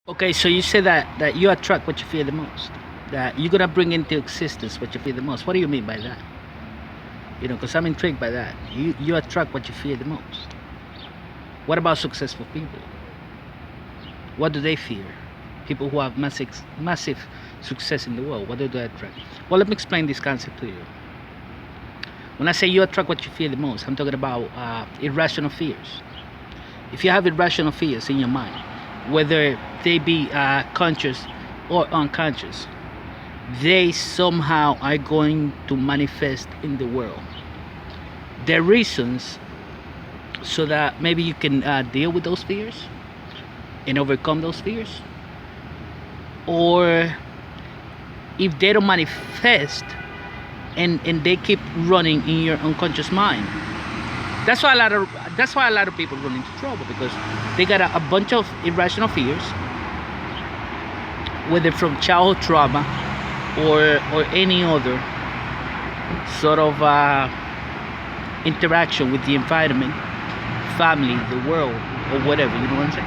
Okay, so you say that you attract what you fear the most. That you're gonna bring into existence what you fear the most. What do you mean by that? Because I'm intrigued by that. You attract what you fear the most. What about successful people? What do they fear? People who have massive success in the world. What do they attract? Well, let me explain this concept to you. When I say you attract what you fear the most, I'm talking about irrational fears. If you have irrational fears in your mind, whether they be conscious or unconscious, they somehow are going to manifest in the world. There are reasons so that maybe you can deal with those fears and overcome those fears, or if they don't manifest and they keep running in your unconscious mind. That's why a lot of people run into trouble, because they got a bunch of irrational fears, whether from childhood trauma or any other sort of interaction with the environment, family, the world, or whatever. You know what I'm saying?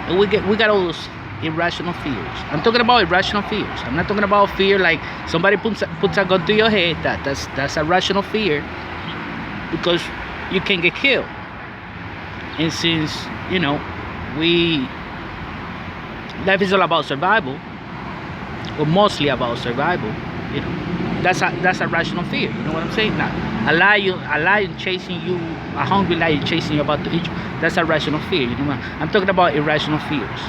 And we got all those irrational fears. I'm talking about irrational fears. I'm not talking about fear like somebody puts a gun to your head. That's a rational fear, because you can get killed. And since we life is all about survival, or mostly about survival, that's a rational fear. You know what I'm saying? Now, a lion chasing you, a hungry lion chasing you about to eat you, that's a rational fear. You know what I'm talking about? Irrational fears.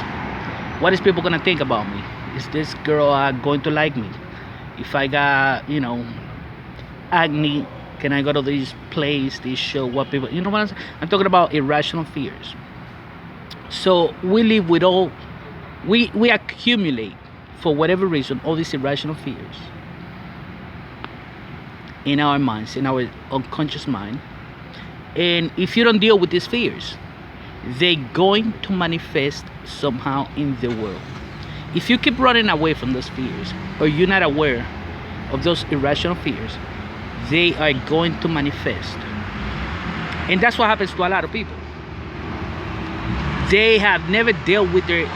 What is people gonna think about me? Is this girl going to like me? If I got acne, can I go to this place, this show? What people, you know what I'm saying? I'm talking about irrational fears. So we live with all, we accumulate, for whatever reason, all these irrational fears in our minds, in our unconscious mind. And if you don't deal with these fears, they're going to manifest somehow in the world. If you keep running away from those fears, or you're not aware of those irrational fears, they are going to manifest. And that's what happens to a lot of people. They have never dealt with their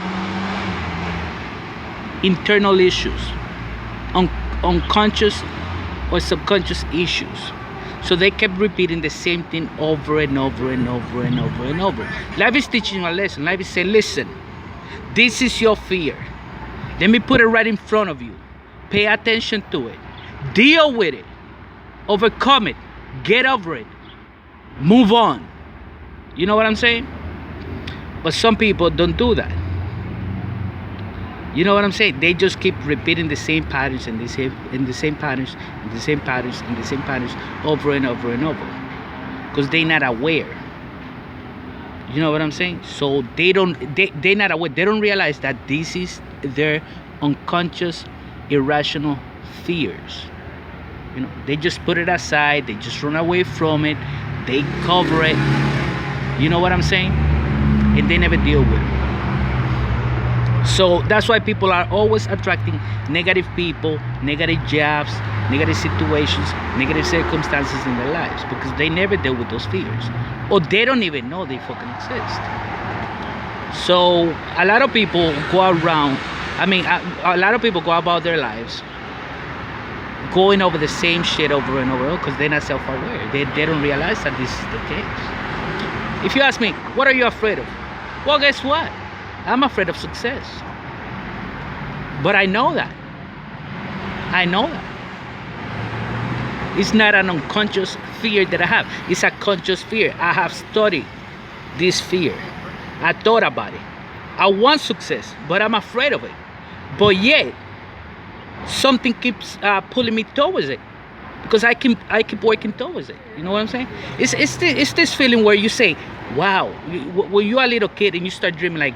internal issues, unconscious or subconscious issues. So they kept repeating the same thing over and over and over and over and over. Life is teaching you a lesson. Life is saying, listen, this is your fear. Let me put it right in front of you. Pay attention to it. Deal with it. Overcome it. Get over it. Move on. You know what I'm saying? But some people don't do that. You know what I'm saying? They just keep repeating the same patterns and the same patterns and the same patterns and the same patterns over and over and over, because they're not aware. You know what I'm saying? So they're not aware. They don't realize that this is their unconscious irrational fears. They just put it aside. They just run away from it. They cover it. You know what I'm saying? And they never deal with it. So that's why people are always attracting negative people, negative jobs, negative situations, negative circumstances in their lives, because they never deal with those fears, or they don't even know they fucking exist. So a lot of people go around, a lot of people go about their lives going over the same shit over and over, because they're not self-aware. They don't realize that this is the case. If you ask me, what are you afraid of? Well, guess what? I'm afraid of success. But I know that. It's not an unconscious fear that I have. It's a conscious fear. I have studied this fear. I thought about it. I want success, but I'm afraid of it. But yet, something keeps pulling me towards it, because I keep working towards it. You know what I'm saying? It's this feeling where you say, wow, when you're a little kid and you start dreaming like,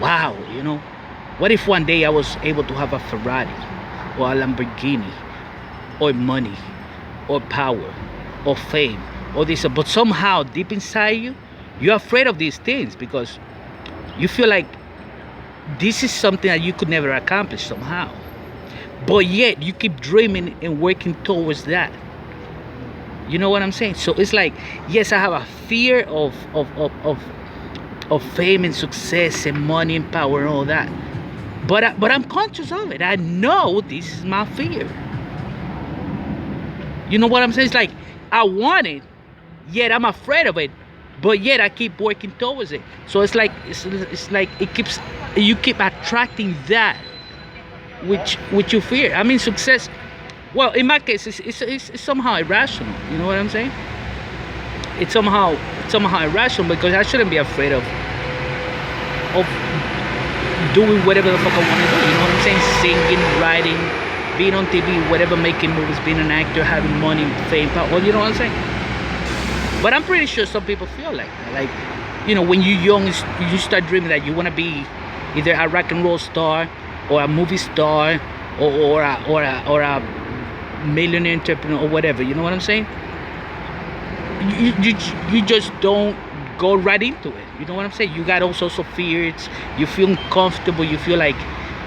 wow, what if one day I was able to have a Ferrari or a Lamborghini, or money, or power, or fame, or this, but somehow deep inside you, you're afraid of these things, because you feel like this is something that you could never accomplish somehow. But yet you keep dreaming and working towards that. You know what I'm saying? So it's like, yes, I have a fear of of fame and success and money and power and all that. But I'm conscious of it. I know this is my fear. You know what I'm saying? It's like I want it, yet I'm afraid of it, but yet I keep working towards it. So it's like you keep attracting that which you fear. I mean, success. Well, in my case, it's somehow irrational. You know what I'm saying? It's somehow irrational because I shouldn't be afraid of doing whatever the fuck I want to do. You know what I'm saying? Singing, writing, being on TV, whatever, making movies, being an actor, having money, fame, power. Well, you know what I'm saying? But I'm pretty sure some people feel like that. Like, you know, when you're young, you start dreaming that you want to be either a rock and roll star or a movie star or a millionaire entrepreneur or whatever. You know what I'm saying? You just don't go right into it. You know what I'm saying? You got all sorts of fears. You feel uncomfortable. You feel like,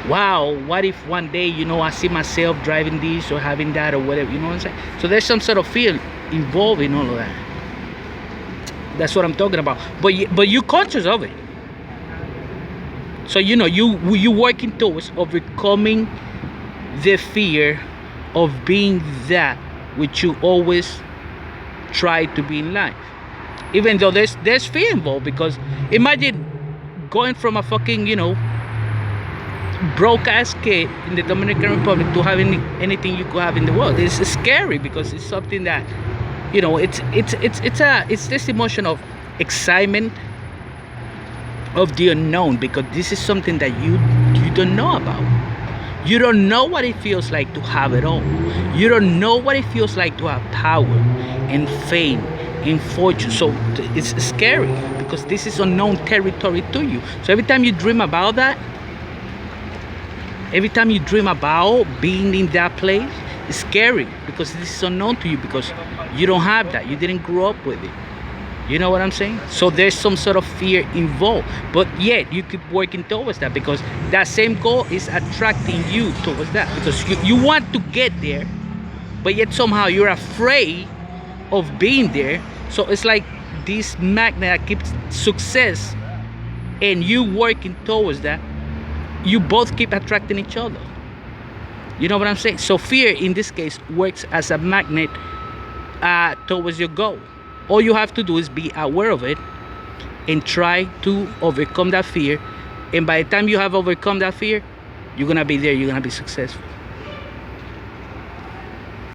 wow, what if one day, you know, I see myself driving this or having that or whatever. You know what I'm saying? So there's some sort of fear involved in all of that. That's what I'm talking about. But you're conscious of it. So, you know, you working towards overcoming the fear of being that which you always try to be in life. Even though there's fear involved, because imagine going from a fucking, you know, broke ass kid in the Dominican Republic to having anything you could have in the world. It's scary because it's something that, you know, it's this emotion of excitement of the unknown, because this is something that you don't know about. You don't know what it feels like to have it all. You don't know what it feels like to have power and fame and fortune. So it's scary because this is unknown territory to you. So every time you dream about that, every time you dream about being in that place, it's scary because this is unknown to you, because you don't have that. You didn't grow up with it. You know what I'm saying? So there's some sort of fear involved, but yet you keep working towards that because that same goal is attracting you towards that, because you want to get there, but yet somehow you're afraid of being there. So it's like this magnet that keeps success and you working towards that. You both keep attracting each other. You know what I'm saying? So fear in this case works as a magnet towards your goal. All you have to do is be aware of it and try to overcome that fear. And by the time you have overcome that fear, you're gonna be there, you're gonna be successful.